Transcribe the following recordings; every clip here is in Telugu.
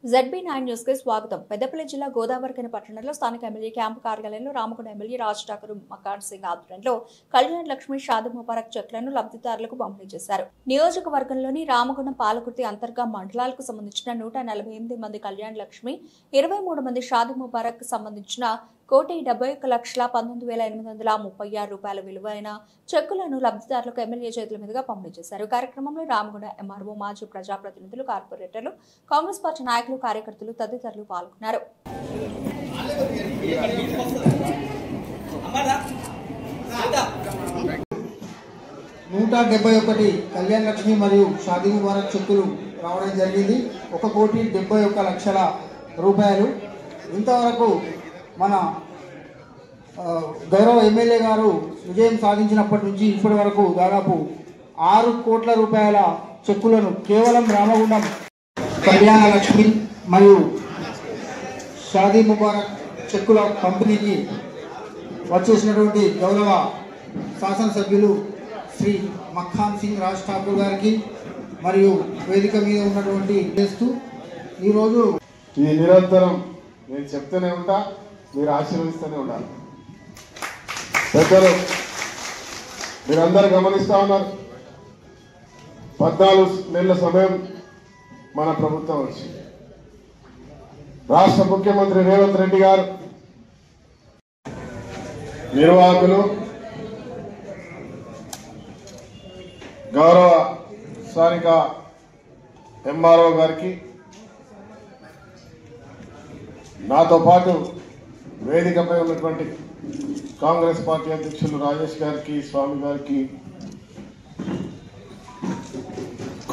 ZB9 న్యూస్ కి స్వాగతం. పెద్దపల్లి జిల్లా గోదావరిఖని పట్టణంలో స్థానిక ఎమ్మెల్యే క్యాంపు కార్యాలయంలో రామగుండ ఎమ్మెల్యే రాజ్ ఠాకూర్ మకాన్ సింగ్ ఆధ్వర్యంలో కళ్యాణ్ లక్ష్మి షాదీ ముబారక్ చెక్లను లబ్ధిదారులకు పంపిణీ చేశారు. నియోజకవర్గంలోని రామగుండం పాలకుర్తి అంతర్గా మండలాలకు సంబంధించిన 148 మంది కళ్యాణ్ లక్ష్మి, 23 మంది షాదీ ముబారక్ సంబంధించిన 1,71,19,836 రూపాయల విలువైన చెక్కులను లబ్ధిదారులకు ఎమ్మెల్యే చేతుల మీదుగా పంపిణీ చేశారు. కార్యక్రమంలో రామగుండ ఎంఆర్ఓ, మాజీ ప్రజాప్రతినిధులు, కార్పొరేటర్లు, కాంగ్రెస్ పార్టీ నాయకులు, కార్యకర్తలు తదితరులు పాల్గొన్నారు. 171 కళ్యాణ్ లక్ష్మి మరియు షాదీ ముబారక్ చెక్కులు రావడం జరిగింది. 1,71,00,000 రూపాయలు. ఇంతవరకు మన గౌరవ ఎమ్మెల్యే గారు విజయం సాధించినప్పటి నుంచి ఇప్పటి వరకు దాదాపు 6 కోట్ల రూపాయల చెక్కులను కేవలం రామగుండం కళ్యాణ లక్ష్మి మరియు షాదీ ముబారక్ చెక్కుల పంపిణీకి వచ్చేసినటువంటి గౌరవ శాసనసభ్యులు శ్రీ మక్ఖాన్ సింగ్ రాజ్ ఠాకూర్ గారికి మరియు వేదిక మీద ఉన్నటువంటి చేస్తూ ఈరోజు ఈ నిరంతరం నేను చెప్తూనే ఉంటా, మీరు ఆశీర్వదిస్తూనే ఉండాలి. పెద్దలు మీరందరూ గమనిస్తూ ఉన్నారు. 14 నెలల సమయం మన ప్రభుత్వం వచ్చింది. రాష్ట్ర ముఖ్యమంత్రి రేవంత్ రెడ్డి గారు, నిర్వాహకులు, గౌరవ స్థానిక ఎంఆర్ఓ గారికి, నాతో పాటు వేదికపై ఉన్నటువంటి కాంగ్రెస్ పార్టీ అధ్యక్షులు రాజేష్ గారికి, స్వామి గారికి,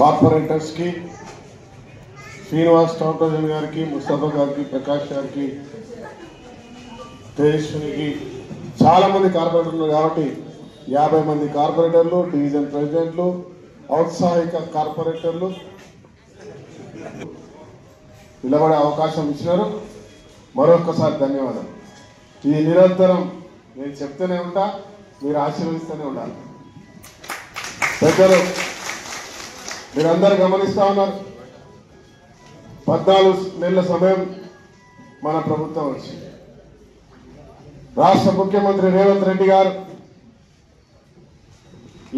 కార్పొరేటర్స్కి, శ్రీనివాస్ టౌటోజన్ గారికి, ముస్తఫా గారికి, ప్రకాష్ గారికి, తేజస్వినికి, చాలామంది కార్పొరేటర్లు కాబట్టి 50 మంది కార్పొరేటర్లు, డివిజన్ ప్రెసిడెంట్లు, ఔత్సాహిక కార్పొరేటర్లు నిలబడే అవకాశం ఇచ్చినారు. మరొకసారి ధన్యవాదాలు. ఈ నిరంతరం నేను చెప్తూనే ఉంటా, మీరు ఆశీర్వదిస్తూనే ఉండాలి. పెద్దలు మీరందరూ గమనిస్తూ ఉన్నారు. 14 నెలల సమయం మన ప్రభుత్వం వచ్చింది. రాష్ట్ర ముఖ్యమంత్రి రేవంత్ రెడ్డి గారు,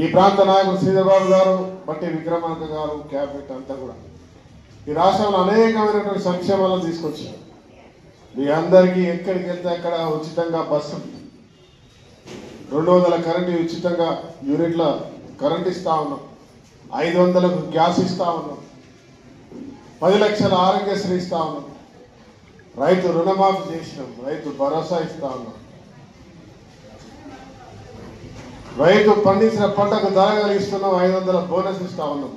ఈ ప్రాంత నాయకులు శ్రీధర్బాబు గారు, బట్టి విక్రమార్క గారు, క్యాబినెట్ అంతా కూడా ఈ రాష్ట్రంలో అనేకమైనటువంటి సంక్షేమాలను తీసుకొచ్చారు. మీ అందరికీ ఎక్కడికి వెళ్తే అక్కడ ఉచితంగా బస్సు, 200 కరెంటు ఉచితంగా యూనిట్ల కరెంట్ ఇస్తా ఉన్నాం, 500కు గ్యాస్ ఇస్తా ఉన్నాం, 10 లక్షల ఆరోగ్యశ్రీ ఇస్తా ఉన్నాం, రైతు రుణమాఫీ చేసినాం, రైతు భరోసా ఇస్తా ఉన్నాం, రైతు పండించిన పంటకు ధర కలిగిస్తున్నాం, 500 బోనస్ ఇస్తా ఉన్నాం.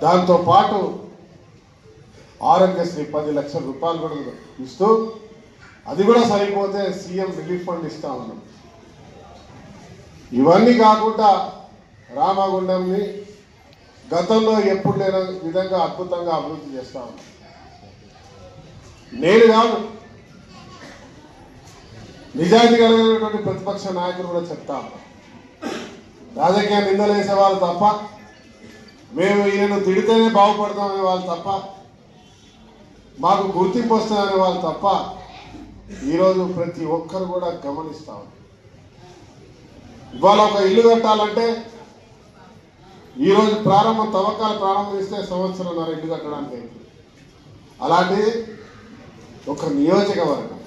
దాంతో పాటు ఆరోగ్యశ్రీ 10 లక్షల రూపాయలు కూడా ఇస్తూ, అది కూడా సరిపోతే సీఎం రిలీఫ్ ఫండ్ ఇస్తా ఉన్నాం. ఇవన్నీ కాకుండా రామగుండంని గతంలో ఎప్పుడు లేని విధంగా అద్భుతంగా అభివృద్ధి చేస్తా ఉన్నాం. నేను కాదు, నిజాయితీ కలిగినటువంటి ప్రతిపక్ష నాయకులు కూడా చెప్తా ఉన్నాం. రాజకీయ నిందలు వేసే వాళ్ళు తప్ప, మేము ఈయనను తిడితేనే బాగుపడతామనే వాళ్ళు తప్ప, మాకు గుర్తింపు వస్తుందనే వాళ్ళు తప్ప, ఈరోజు ప్రతి ఒక్కరు కూడా గమనిస్తా ఉన్నారు. ఇవాళ ఒక ఇల్లు కట్టాలంటే ఈరోజు తవ్వకాలు ప్రారంభిస్తే సంవత్సరంన్నర ఇల్లు కట్టడానికి అవుతుంది. అలాంటిది ఒక నియోజకవర్గం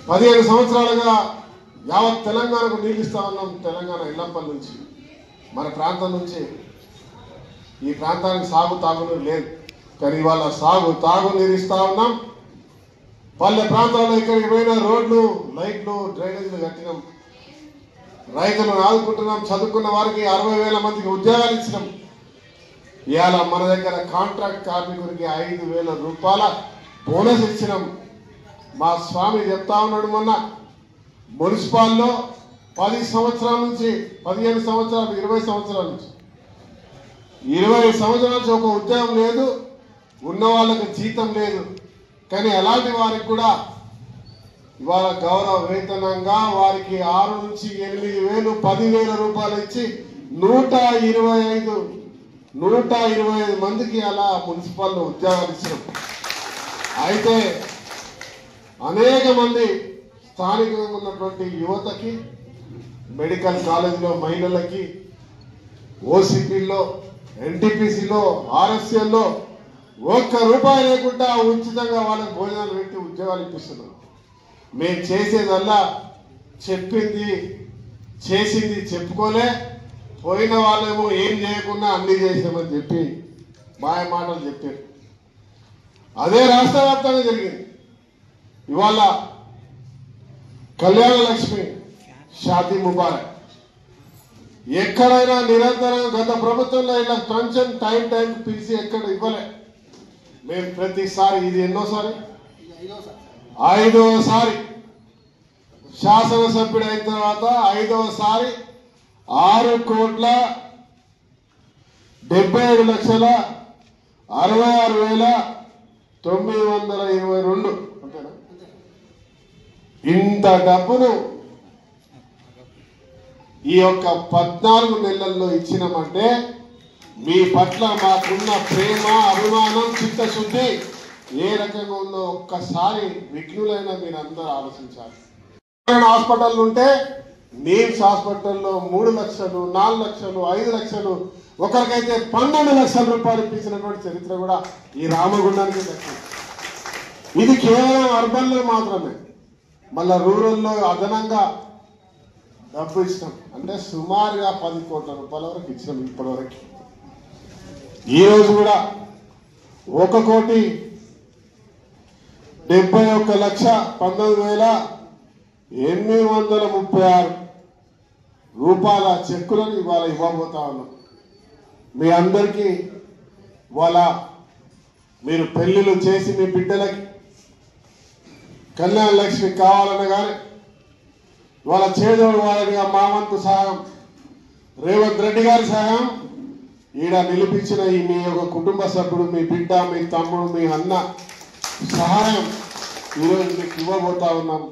15 సంవత్సరాలుగా యావత్ తెలంగాణకు నీళ్ళు ఇస్తా ఉన్నాం. తెలంగాణ ఇల్లంపల్లి నుంచి, మన ప్రాంతం నుంచి ఈ ప్రాంతానికి సాగు తాగునీరు లేదు. కానీ ఇవాళ సాగు తాగునీరు ఇస్తా ఉన్నాం. పల్లె ప్రాంతాల్లో ఇక్కడికి పోయిన రోడ్లు, లైట్లు, డ్రైనేజీలు కట్టినాం. రైతులను ఆదుకుంటున్నాం. చదువుకున్న వారికి 60,000 మందికి ఉద్యోగాలు ఇచ్చినాం. ఇవాళ మన దగ్గర కాంట్రాక్ట్ కార్మికుడికి 5,000 రూపాయల బోనస్ ఇచ్చినాం. మా స్వామి చెప్తా ఉన్నాడు, మొన్న మున్సిపాల్లో 10 సంవత్సరాల నుంచి, 15 సంవత్సరాలు, 20 సంవత్సరాల నుంచి, 20 సంవత్సరాల నుంచి ఒక ఉద్యోగం లేదు, ఉన్న వాళ్ళకి జీతం లేదు. కానీ అలాంటి వారికి కూడా ఇవాళ గౌరవ వేతనంగా వారికి 6 నుంచి 8,000, 10,000 రూపాయలు ఇచ్చి 125 125 మందికి అలా మున్సిపల్ ఉద్యోగాలు ఇచ్చినాం. అయితే అనేక మంది స్థానికంగా ఉన్నటువంటి యువతకి, మెడికల్ కాలేజీలో మహిళలకి, ఓసీపీలో, ఎన్టీపీసీలో, ఆర్ఎస్ఎల్లో ₹1 లేకుండా ఉచితంగా వాళ్ళకి భోజనాలు పెట్టి ఉద్యోగాలు ఇప్పిస్తున్నాం. మేము చేసేదల్లా చెప్పింది చేసింది చెప్పుకోలే, పోయిన వాళ్ళేమో ఏం చేయకుండా అన్ని చేసామని చెప్పి మాయ మాటలు చెప్పారు. అదే రాష్ట్ర వ్యాప్తంగా జరిగింది. ఇవాళ కళ్యాణ లక్ష్మి, షాదీ ముబారక్ ఎక్కడైనా నిరంతరం గత ప్రభుత్వంలో ఇలా పెన్షన్ టైం పిలిచి ఎక్కడ ఇవ్వలే. మేము ప్రతిసారి, ఇది ఎన్నోసారి, 5వసారి శాసనసభ్యుడు అయిన తర్వాత 5వసారి 6,77,66,922 అంతేనా? ఇంత డబ్బును ఈ యొక్క 14 నెలల్లో ఇచ్చినామంటే మీ పట్ల మాకున్న ప్రేమ, అభిమానం, చిత్తశుద్ధి ఏ రకంగా ఉందో ఒక్కసారి విఘ్నులైన మీరందరూ ఆలోచించాలి. హాస్పిటల్ ఉంటే నీమ్స్ హాస్పిటల్లో 3 లక్షలు, 4 లక్షలు, 5 లక్షలు, ఒకరికైతే 12 లక్షల రూపాయలు ఇప్పించినటువంటి చరిత్ర కూడా ఈ రామగుండానికి దక్కింది. ఇది కేవలం అర్బన్లో మాత్రమే. మళ్ళా రూరల్లో అదనంగా డబ్బు ఇచ్చినాం. అంటే సుమారుగా 10 కోట్ల రూపాయల వరకు ఇచ్చినాం ఇప్పటివరకు. ఈరోజు కూడా 1,71,19,836 రూపాయల చెక్కులను ఇవాళ ఇవ్వబోతా ఉన్నాం. మీ అందరికీ ఇవాళ మీరు పెళ్లిళ్ళు చేసి మీ బిడ్డలకి కళ్యాణ లక్ష్మి కావాలన్న కానీ ఇవాళ చేదోడు వారిగా మా వంతు సహాయం, రేవంత్ రెడ్డి గారి సహాయం, ఈడ నిలిపించిన ఈ మీ యొక్క కుటుంబ సభ్యుడు, మీ బిడ్డ, మీ తమ్ముడు, మీ అన్న సహాయం ఈరోజు మీకు ఇవ్వబోతా ఉన్నాం.